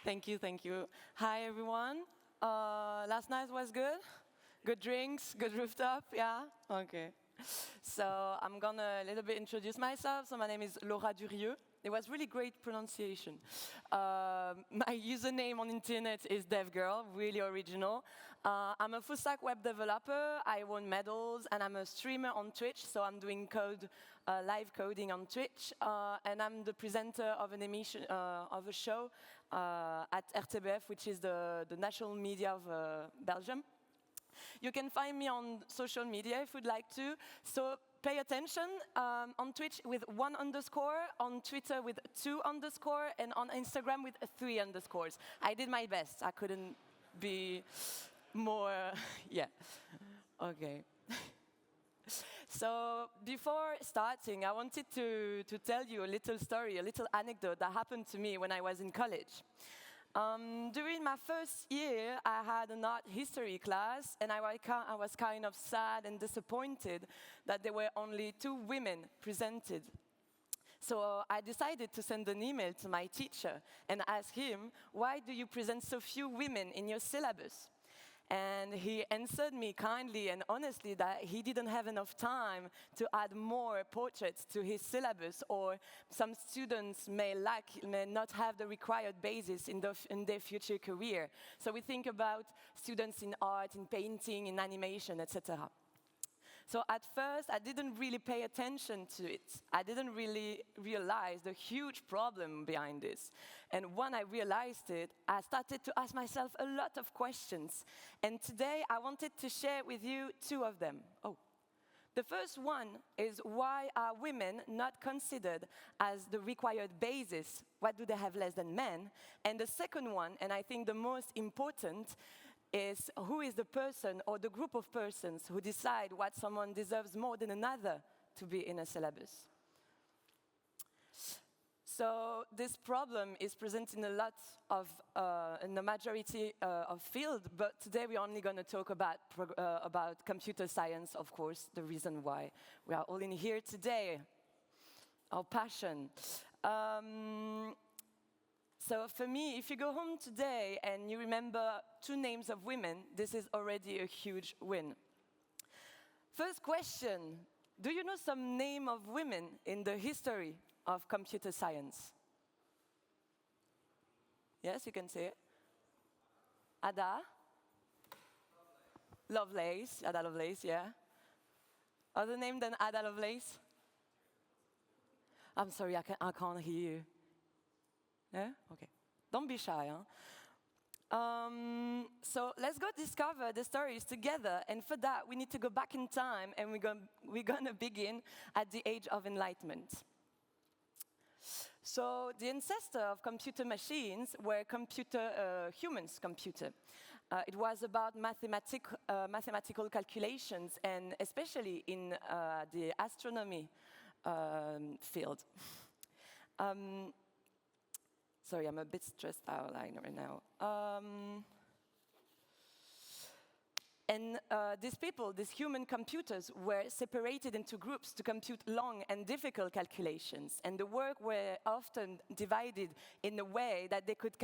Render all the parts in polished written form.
Thank you, thank you. Hi, everyone. Last night was good? Good drinks, good rooftop, yeah? Okay. So I'm gonna a little bit introduce myself. So my name is Laura Durieux. It was really great pronunciation. My username on internet is DevGirl, really original. I'm a full-stack web developer. I won medals, and I'm a streamer on Twitch. So I'm doing live coding on Twitch, and I'm the presenter of an emission of a show at RTBF, which is the national media of Belgium. You can find me on social media if you'd like to. So pay attention, on Twitch with 1_, on Twitter with 2_, and on Instagram with 3 underscores. I did my best. I couldn't be more, yeah. Okay. So before starting, I wanted to tell you a little story, a little anecdote that happened to me when I was in college. During my first year, I had an art history class, and I was kind of sad and disappointed that there were only 2 women presented. So I decided to send an email to my teacher and ask him, why do you present so few women in your syllabus? And he answered me kindly and honestly that he didn't have enough time to add more portraits to his syllabus, or some students may not have the required basis in their future career. So we think about students in art, in painting, in animation, etc. So at first, I didn't really pay attention to it. I didn't really realize the huge problem behind this. And when I realized it, I started to ask myself a lot of questions. And today, I wanted to share with you 2 of them. The first one is, why are women not considered as the required basis? What do they have less than men? And the second one, and I think the most important, is who is the person or the group of persons who decide what someone deserves more than another to be in a syllabus. So this problem is present in a lot of, in the majority of fields, but today we're only going to talk about computer science, of course, the reason why we are all in here today, our passion. So for me, if you go home today and you remember 2 names of women, this is already a huge win. First question, do you know some name of women in the history of computer science? Yes, you can say it. Ada? Lovelace, Ada Lovelace, yeah. Other name than Ada Lovelace? I'm sorry, I can't hear you. Yeah? Okay. Don't be shy, huh? So let's go discover the stories together. And for that, we need to go back in time, and we're going to begin at the Age of Enlightenment. So the ancestor of computer machines were humans' computer. It was about mathematical calculations, and especially in the astronomy field. Sorry, I'm a bit stressed out right now. These human computers were separated into groups to compute long and difficult calculations. And the work were often divided in a way that they could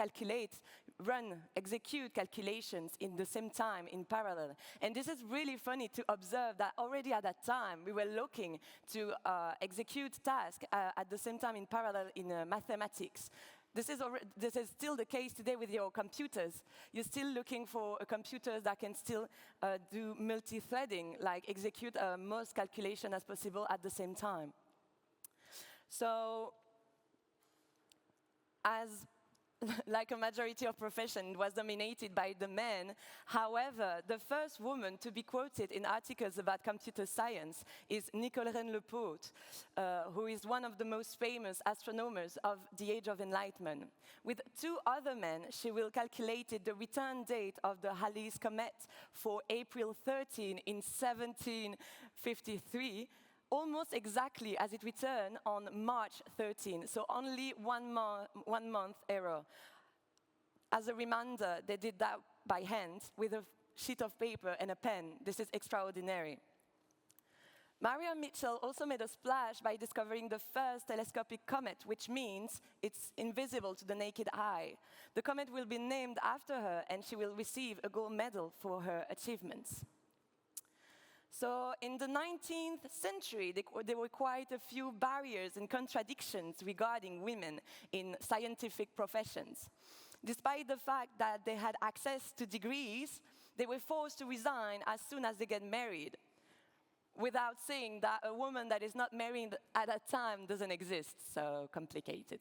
execute calculations in the same time, in parallel. And this is really funny to observe that already at that time, we were looking to execute tasks at the same time in parallel in mathematics. This is still the case today with your computers. You're still looking for computers that can still do multi-threading, like execute most calculation as possible at the same time. So, like a majority of profession, was dominated by the men. However, the first woman to be quoted in articles about computer science is Nicole Lepaute, who is one of the most famous astronomers of the Age of Enlightenment. With 2 other men, she will calculate the return date of the Halley's Comet for April 13 in 1753, almost exactly as it returned on March 13, so only one month error. As a reminder, they did that by hand with a sheet of paper and a pen. This is extraordinary. Maria Mitchell also made a splash by discovering the first telescopic comet, which means it's invisible to the naked eye. The comet will be named after her, and she will receive a gold medal for her achievements. So in the 19th century, there were quite a few barriers and contradictions regarding women in scientific professions. Despite the fact that they had access to degrees, they were forced to resign as soon as they get married, without saying that a woman that is not married at that time doesn't exist. So complicated.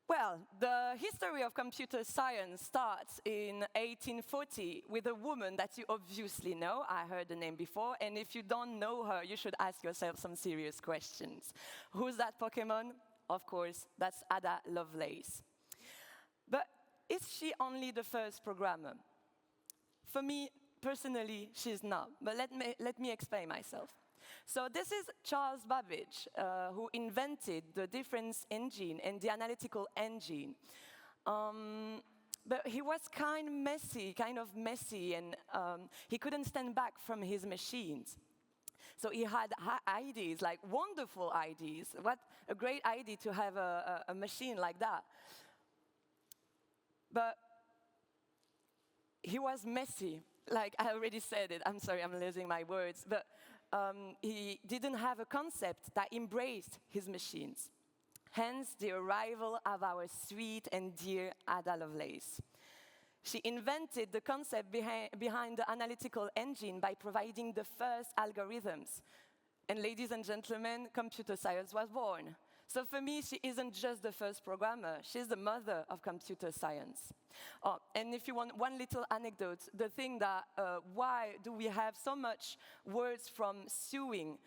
Well, the history of computer science starts in 1840 with a woman that you obviously know. I heard the name before, and if you don't know her, you should ask yourself some serious questions. Who's that Pokemon? Of course, that's Hedy Lovelace. But is she only the first programmer? For me, personally, she's not, but let me explain myself. So this is Charles Babbage, who invented the difference engine and the analytical engine. But he was kind of messy, and he couldn't stand back from his machines. So he had ideas, like wonderful ideas. What a great idea to have a machine like that. But he was messy. Like I already said it, I'm sorry, I'm losing my words, but he didn't have a concept that embraced his machines. Hence the arrival of our sweet and dear Hedy Lovelace. She invented the concept behind the analytical engine by providing the first algorithms. And ladies and gentlemen, computer science was born. So for me, she isn't just the first programmer, she's the mother of computer science. Oh, and if you want one little anecdote, the thing that, why do we have so much words from sewing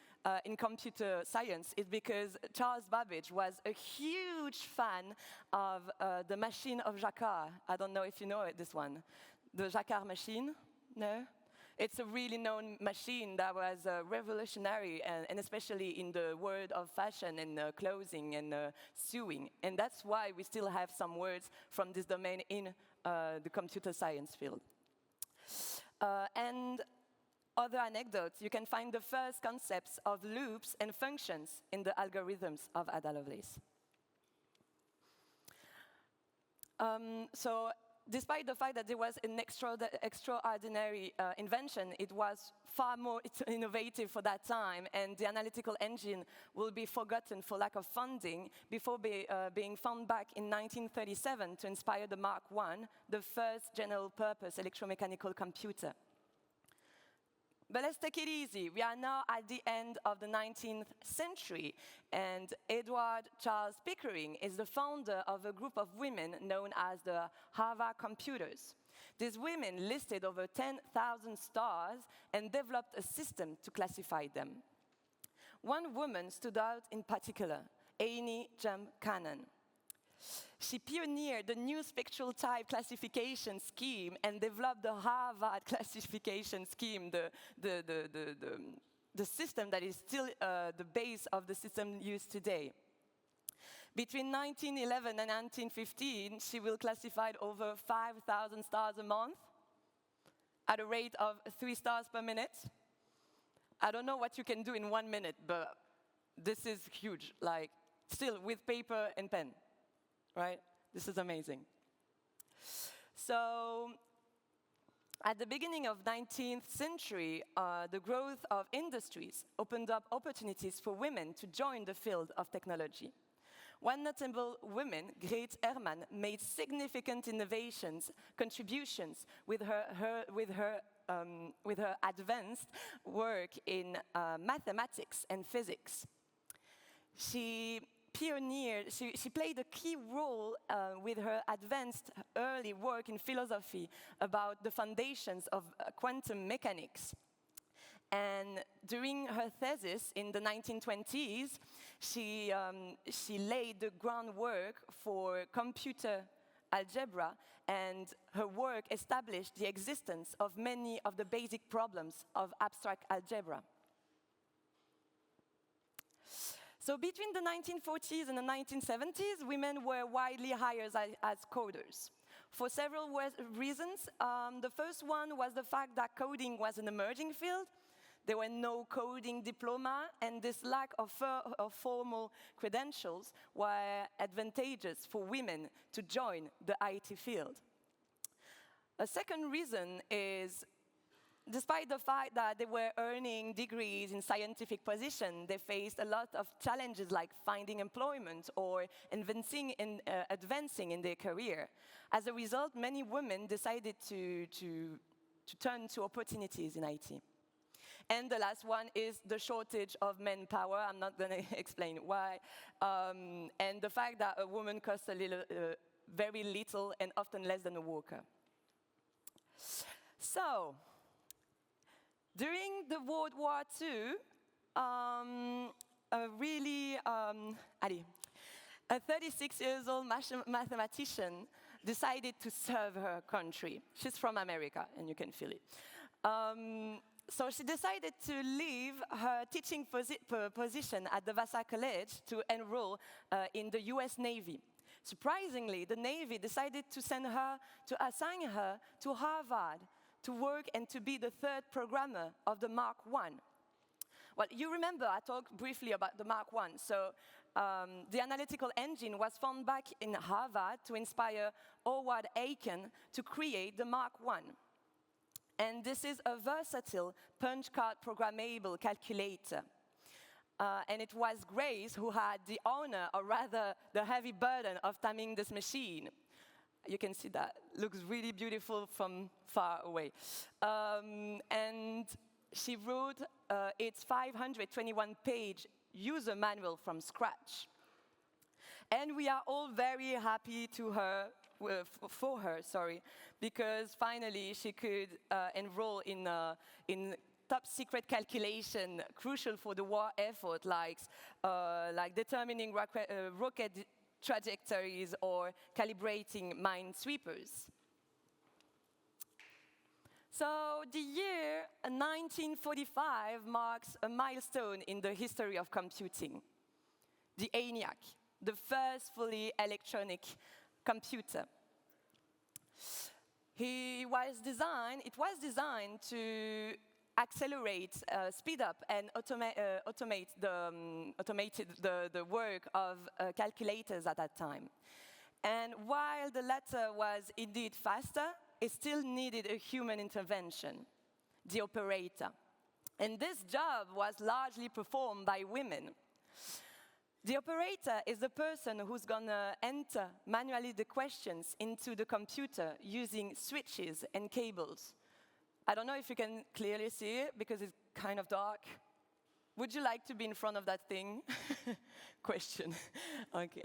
in computer science is because Charles Babbage was a huge fan of the machine of Jacquard. I don't know if you know it, this one. The Jacquard machine? No? It's a really known machine that was revolutionary, and especially in the world of fashion and clothing and sewing. And that's why we still have some words from this domain in the computer science field. And other anecdotes, you can find the first concepts of loops and functions in the algorithms of Hedy Lovelace. So despite the fact that there was an extraordinary invention, it was far more innovative for that time, and the analytical engine will be forgotten for lack of funding before being found back in 1937 to inspire the Mark I, the first general-purpose electromechanical computer. But let's take it easy. We are now at the end of the 19th century, and Edward Charles Pickering is the founder of a group of women known as the Harvard Computers. These women listed over 10,000 stars and developed a system to classify them. One woman stood out in particular, Amy Jump Cannon. She pioneered the new spectral type classification scheme and developed the Harvard classification scheme, the system that is still the base of the system used today. Between 1911 and 1915, she will classify over 5,000 stars a month at a rate of 3 stars per minute. I don't know what you can do in 1 minute, but this is huge, like still with paper and pen. Right? This is amazing. So, at the beginning of the 19th century, the growth of industries opened up opportunities for women to join the field of technology. One notable woman, Grete Hermann, made significant contributions with her advanced work in mathematics and physics. She played a key role with her advanced early work in philosophy about the foundations of quantum mechanics. And during her thesis in the 1920s, she laid the groundwork for computer algebra, and her work established the existence of many of the basic problems of abstract algebra. So between the 1940s and the 1970s, women were widely hired as coders. For several reasons. The first one was the fact that coding was an emerging field. There were no coding diploma, and this lack of formal credentials were advantageous for women to join the IT field. A second reason is, despite the fact that they were earning degrees in scientific positions, they faced a lot of challenges like finding employment or advancing in their career. As a result, many women decided to turn to opportunities in IT. And the last one is the shortage of manpower. I'm not going to explain why. And the fact that a woman costs very little and often less than a worker. So, during the World War II, a 36-year-old mathematician decided to serve her country. She's from America, and you can feel it. So she decided to leave her teaching position at the Vassar College to enroll in the US Navy. Surprisingly, the Navy decided to assign her to Harvard to work and to be the third programmer of the Mark I. Well, you remember I talked briefly about the Mark I. So the analytical engine was found back in Harvard to inspire Howard Aiken to create the Mark I. And this is a versatile punch card programmable calculator. And it was Grace who had the honor, or rather the heavy burden, of timing this machine. You can see that. Looks really beautiful from far away. And she wrote its 521-page user manual from scratch. And we are all very happy for her, because finally she could enroll in top secret calculation crucial for the war effort, like determining rocket trajectories or calibrating minesweepers. So the year 1945 marks a milestone in the history of computing. The ENIAC, the first fully electronic computer. It was designed to accelerate, speed up, and automate the work of calculators at that time. And while the latter was indeed faster, it still needed a human intervention, the operator. And this job was largely performed by women. The operator is the person who's going to enter manually the questions into the computer using switches and cables. I don't know if you can clearly see it because it's kind of dark. Would you like to be in front of that thing? Question. Okay.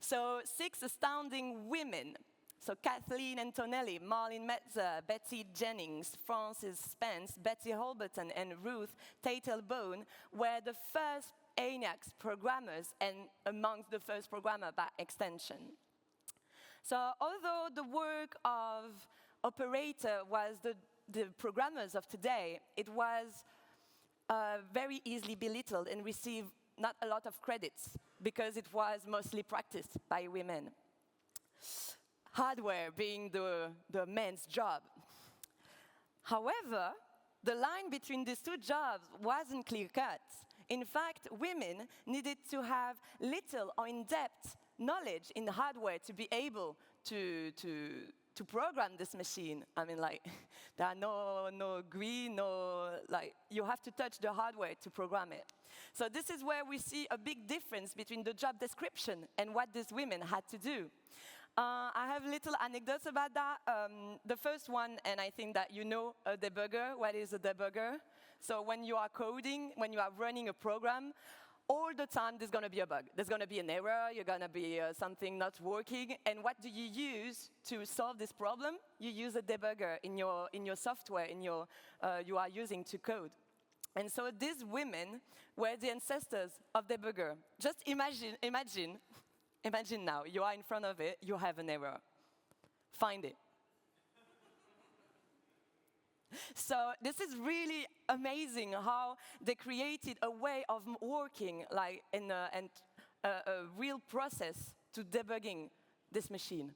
So 6 astounding women. So Kathleen Antonelli, Marlene Metzer, Betty Jennings, Frances Spence, Betty Holberton, and Ruth Tatel-Bone were the first ENIAC programmers and amongst the first programmer by extension. So although the work of operator was the programmers of today, it was very easily belittled and received not a lot of credits because it was mostly practiced by women. Hardware being the men's job. However, the line between these two jobs wasn't clear-cut. In fact, women needed to have little or in-depth knowledge in hardware to be able to program this machine. I mean, like, there are no GUI, you have to touch the hardware to program it. So this is where we see a big difference between the job description and what these women had to do. I have little anecdotes about that. The first one, and I think that you know a debugger. What is a debugger? So when you are coding, when you are running a program, all the time there's going to be a bug. There's going to be an error, you're going to be something not working. And what do you use to solve this problem? You use a debugger in your software, you are using to code. And so these women were the ancestors of debugger. Just imagine now, you are in front of it, you have an error. Find it. So this is really amazing how they created a way of working, and a real process to debugging this machine.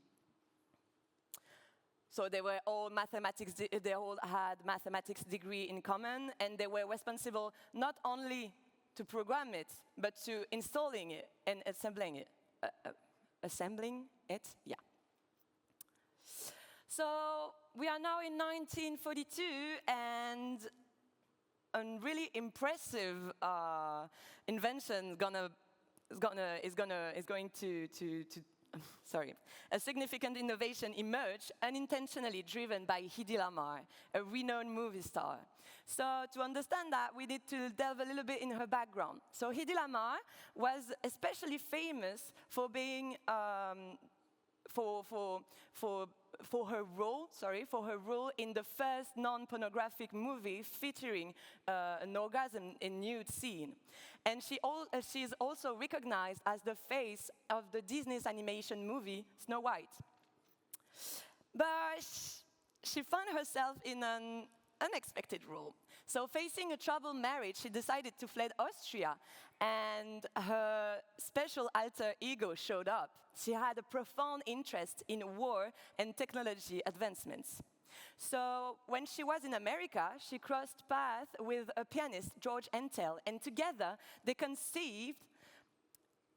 So they were all mathematics, they all had mathematics degree in common, and they were responsible not only to program it, but to installing it and assembling it. Assembling it, yeah. So we are now in 1942, and a really impressive invention is going to sorry, a significant innovation emerged, unintentionally driven by Hedy Lamarr, a renowned movie star. So to understand that, we need to delve a little bit in her background. So Hedy Lamarr was especially famous for being for her role in the first non-pornographic movie featuring an orgasm in nude scene. And she is also recognized as the face of the Disney's animation movie Snow White. But she found herself in an unexpected role. So facing a troubled marriage, she decided to flee Austria, and her special alter ego showed up. She had a profound interest in war and technology advancements. So when she was in America, she crossed paths with a pianist, George Entell, and together they conceived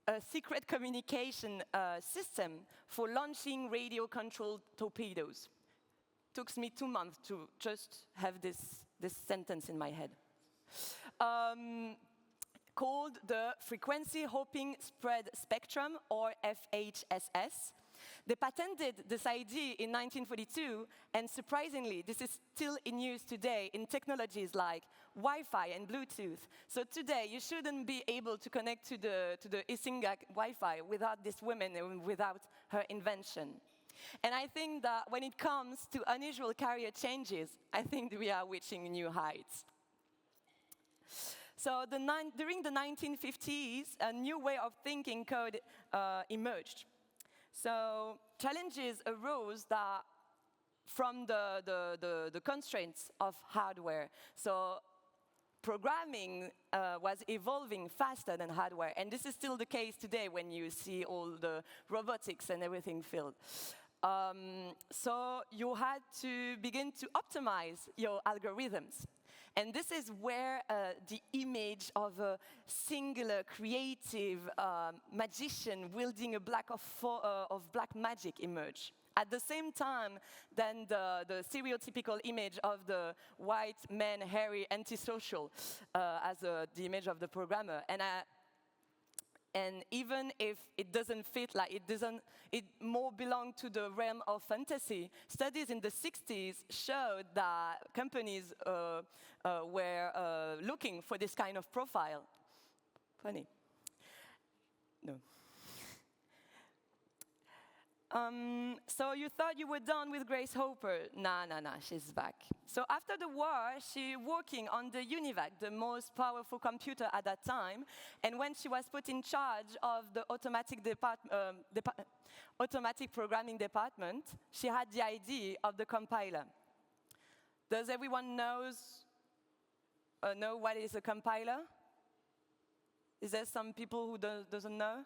a secret communication system for launching radio-controlled torpedoes. Took me 2 months to just have this sentence in my head. Called the Frequency Hopping Spread Spectrum, or FHSS. They patented this idea in 1942, and surprisingly, this is still in use today in technologies like Wi-Fi and Bluetooth. So today, you shouldn't be able to connect to the Icinga Wi-Fi without this woman and without her invention. And I think that when it comes to unusual career changes, I think we are reaching new heights. So during the 1950s, a new way of thinking code emerged. So challenges arose that from the constraints of hardware. So programming was evolving faster than hardware, and this is still the case today when you see all the robotics and everything filled. So you had to begin to optimize your algorithms. And this is where the image of a singular, creative magician wielding a black of black magic emerged. At the same time, then the stereotypical image of the white man, hairy, antisocial, as the image of the programmer. And even if it doesn't fit, like it more belonged to the realm of fantasy. Studies in the 60s showed that companies were looking for this kind of profile. Funny. No. So you thought you were done with Grace Hopper. Nah, she's back. So after the war, she working on the UNIVAC, the most powerful computer at that time. And when she was put in charge of the automatic programming department, she had the idea of the compiler. Does everyone know what is a compiler? Is there some people who doesn't know?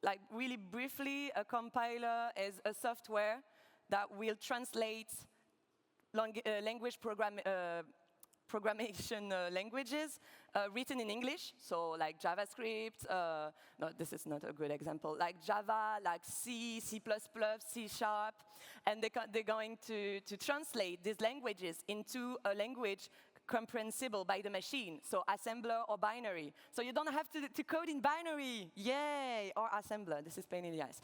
Like really briefly, a compiler is a software that will translate language programmation languages written in English, so like JavaScript, no, this is not a good example, like Java, like C, C++, C#, and they're going to translate these languages into a language comprehensible by the machine, so assembler or binary. So you don't have to code in binary, yay, or assembler, this is pain in the ass.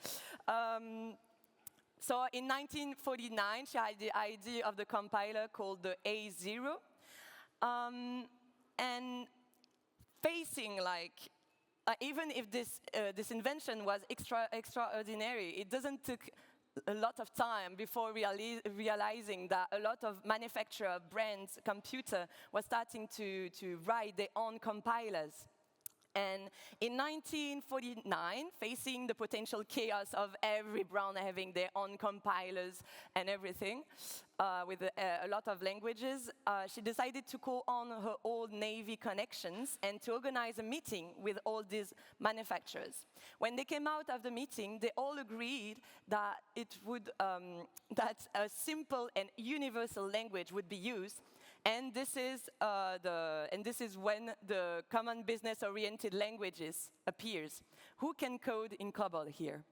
So in 1949, she had the idea of the compiler called the A0. And facing like, even if this invention was extraordinary, it doesn't take a lot of time before realizing that a lot of manufacturer brands computer was starting to write their own compilers. And in 1949, facing the potential chaos of every brand having their own compilers and everything, with a lot of languages, she decided to call on her old Navy connections and to organize a meeting with all these manufacturers. When they came out of the meeting, they all agreed that that a simple and universal language would be used. And this is when the common business-oriented languages appears. Who can code in COBOL here?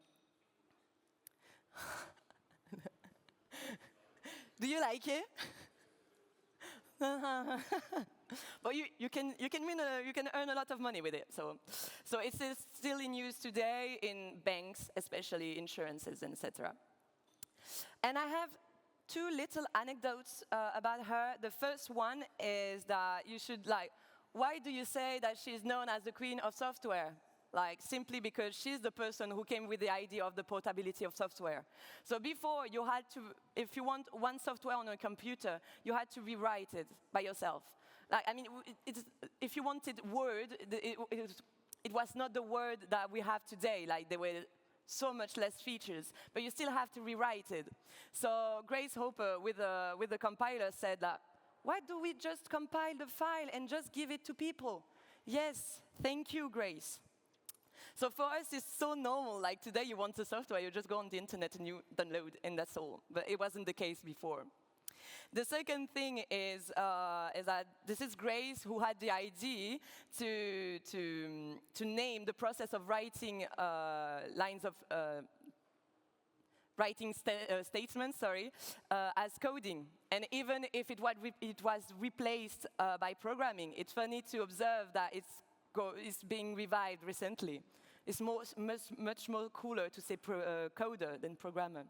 Do you like it? But you can earn a lot of money with it. So it is still in use today in banks, especially insurances, etc. And I have two little anecdotes about her. The first one is that you should why do you say that she's known as the queen of software? Simply because she's the person who came with the idea of the portability of software. So before, you had to, if you want one software on a computer, you had to rewrite it by yourself. If you wanted Word, it was not the Word that we have today. There were so much less features, but you still have to rewrite it. So Grace Hopper, with the compiler, said that, why do we just compile the file and just give it to people? Yes, thank you, Grace. So for us, it's so normal. Today, you want the software, you just go on the internet and you download, and that's all. But it wasn't the case before. The second thing is that this is Grace who had the idea to name the process of writing statements, as coding. And even if it was replaced by programming, it's funny to observe that it's being revived recently. It's much more cooler to say coder than programmer.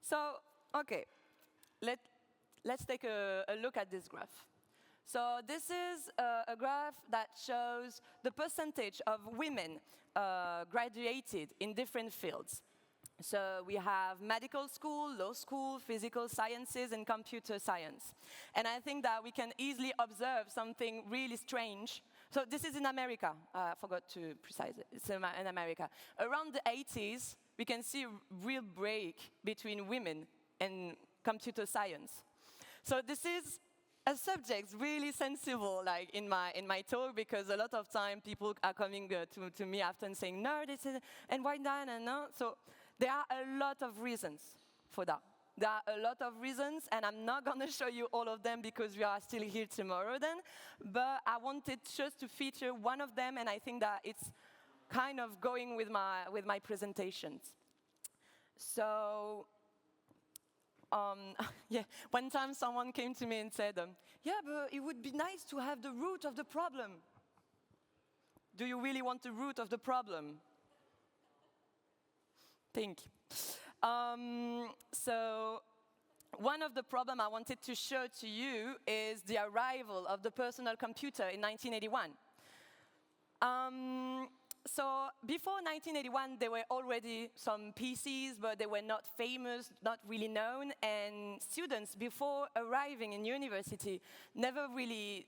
So, okay, let's take a look at this graph. So this is a graph that shows the percentage of women graduated in different fields. So we have medical school, law school, physical sciences, and computer science. And I think that we can easily observe something really strange. So this is in America. I forgot to precise it. It's in America. Around the 80s, we can see a real break between women and computer science. So this is a subject really sensible, in my talk, because a lot of time people are coming to me after and saying, no, this is, and why not, and no. So there are a lot of reasons for that. There are a lot of reasons, and I'm not going to show you all of them because we are still here tomorrow then, but I wanted just to feature one of them, and I think that it's kind of going with my presentations. So, one time someone came to me and said, yeah, but it would be nice to have the root of the problem. Do you really want the root of the problem? Think. So one of the problems I wanted to show to you is the arrival of the personal computer in 1981. So before 1981, there were already some PCs, but they were not famous, not really known, and students, before arriving in university, never really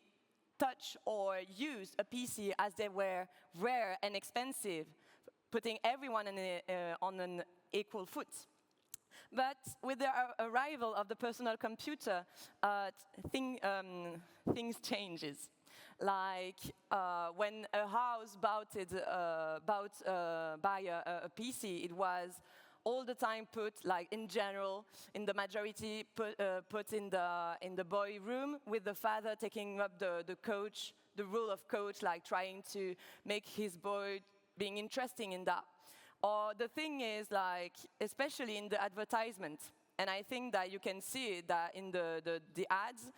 touched or used a PC as they were rare and expensive, putting everyone on an equal foot. But with the arrival of the personal computer, things changes. When a house bought by a PC, it was all the time put, in general, in the majority, put in the boy room, with the father taking up the role of coach, trying to make his boy being interesting in that. Or the thing is, especially in the advertisement, and I think that you can see that in the ads,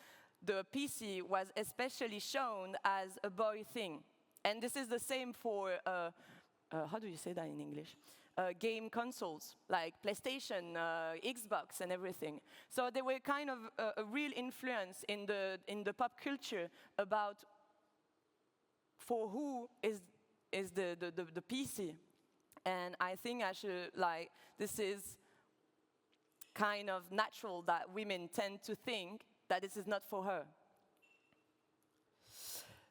the PC was especially shown as a boy thing. And this is the same for, how do you say that in English? Game consoles, like PlayStation, Xbox, and everything. So they were kind of a real influence in the pop culture about for who is the PC. And I think this is kind of natural that women tend to think that this is not for her.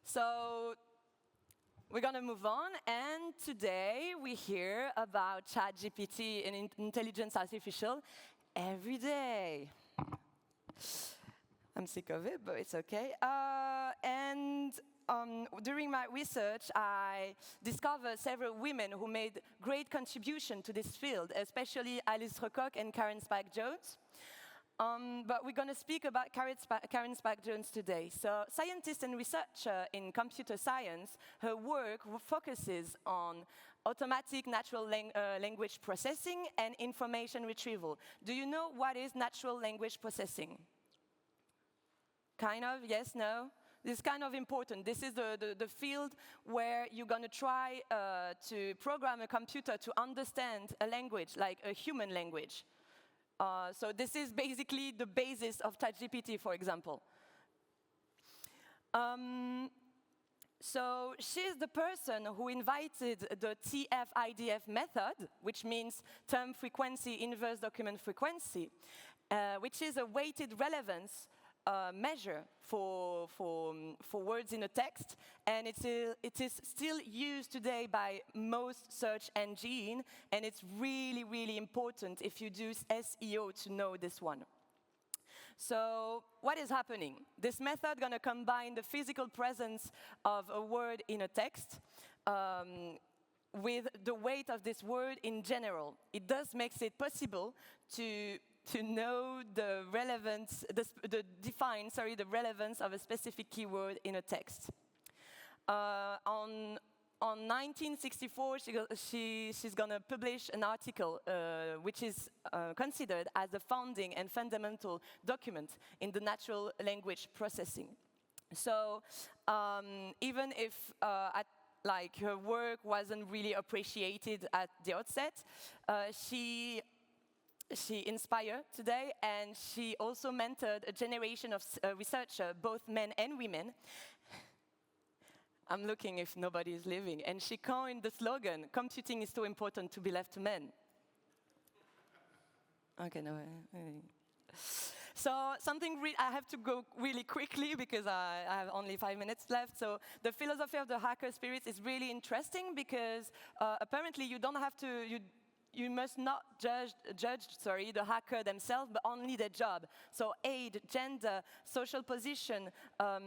So we're going to move on, and today we hear about ChatGPT and intelligence artificial every day. I'm sick of it, but it's okay. During my research, I discovered several women who made great contribution to this field, especially Alice Rocock and Karen Spike-Jones. But we're going to speak about Karen Spike-Jones today. So, scientist and researcher in computer science, her work focuses on automatic natural language processing and information retrieval. Do you know what is natural language processing? Kind of, yes, no? This is kind of important. This is the field where you're going to try to program a computer to understand a language, like a human language. So this is basically the basis of ChatGPT, for example. So she's the person who invited the TF-IDF method, which means term frequency inverse document frequency, which is a weighted relevance measure for words in a text, and it is still used today by most search engines, and it's really, really important if you do SEO to know this one. So what is happening? This method is going to combine the physical presence of a word in a text with the weight of this word in general. It does make it possible to know the relevance, the relevance of a specific keyword in a text. On 1964, she's going to publish an article which is considered as the founding and fundamental document in the natural language processing. So even if her work wasn't really appreciated at the outset, she inspired today, and she also mentored a generation of researchers, both men and women. I'm looking if nobody is leaving. And she coined the slogan, "Computing is too important to be left to men." Okay, no. So I have to go really quickly because I have only 5 minutes left. So the philosophy of the hacker spirit is really interesting because apparently you don't have to, you must not judge the hacker themselves, but only their job. So age, gender, social position,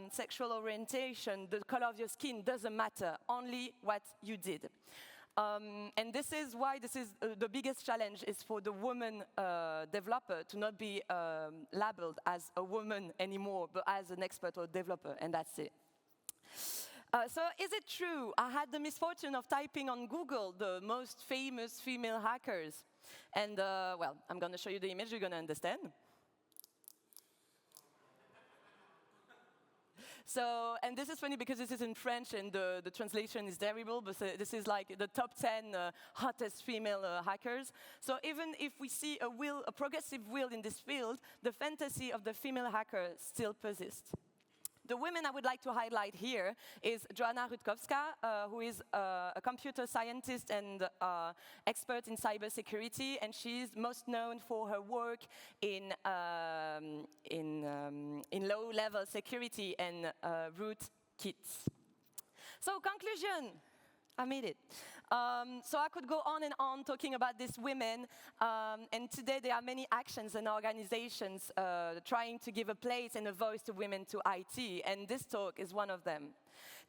sexual orientation, the color of your skin doesn't matter, only what you did. And this is why the biggest challenge is for the woman developer to not be labeled as a woman anymore, but as an expert or developer, and that's it. So is it true? I had the misfortune of typing on Google the most famous female hackers. And, well, I'm going to show you the image, you're going to understand. So, and this is funny because this is in French and the translation is terrible, but this is like the top 10 hottest female hackers. So even if we see a progressive will in this field, the fantasy of the female hacker still persists. The women I would like to highlight here is Joanna Rutkowska, who is a computer scientist and expert in cybersecurity, and she's most known for her work in low-level security and rootkits. So, conclusion. I made it. So I could go on and on talking about these women, and today there are many actions and organizations trying to give a place and a voice to women to IT, and this talk is one of them.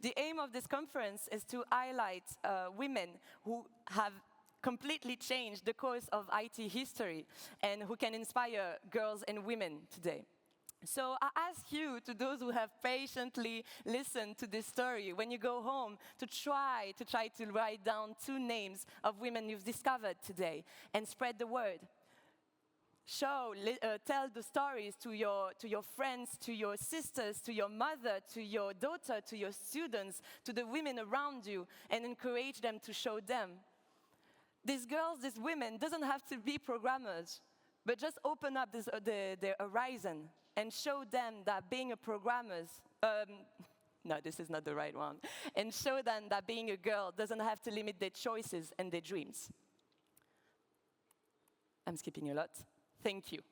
The aim of this conference is to highlight women who have completely changed the course of IT history and who can inspire girls and women today. So I ask you, to those who have patiently listened to this story, when you go home, to try to write down 2 names of women you've discovered today and spread the word. Tell the stories to your friends, to your sisters, to your mother, to your daughter, to your students, to the women around you, and encourage them to show them. These girls, these women, doesn't have to be programmers, but just open up their horizon and show them that being a programmer, no, this is not the right one, and show them that being a girl doesn't have to limit their choices and their dreams. I'm skipping a lot. Thank you.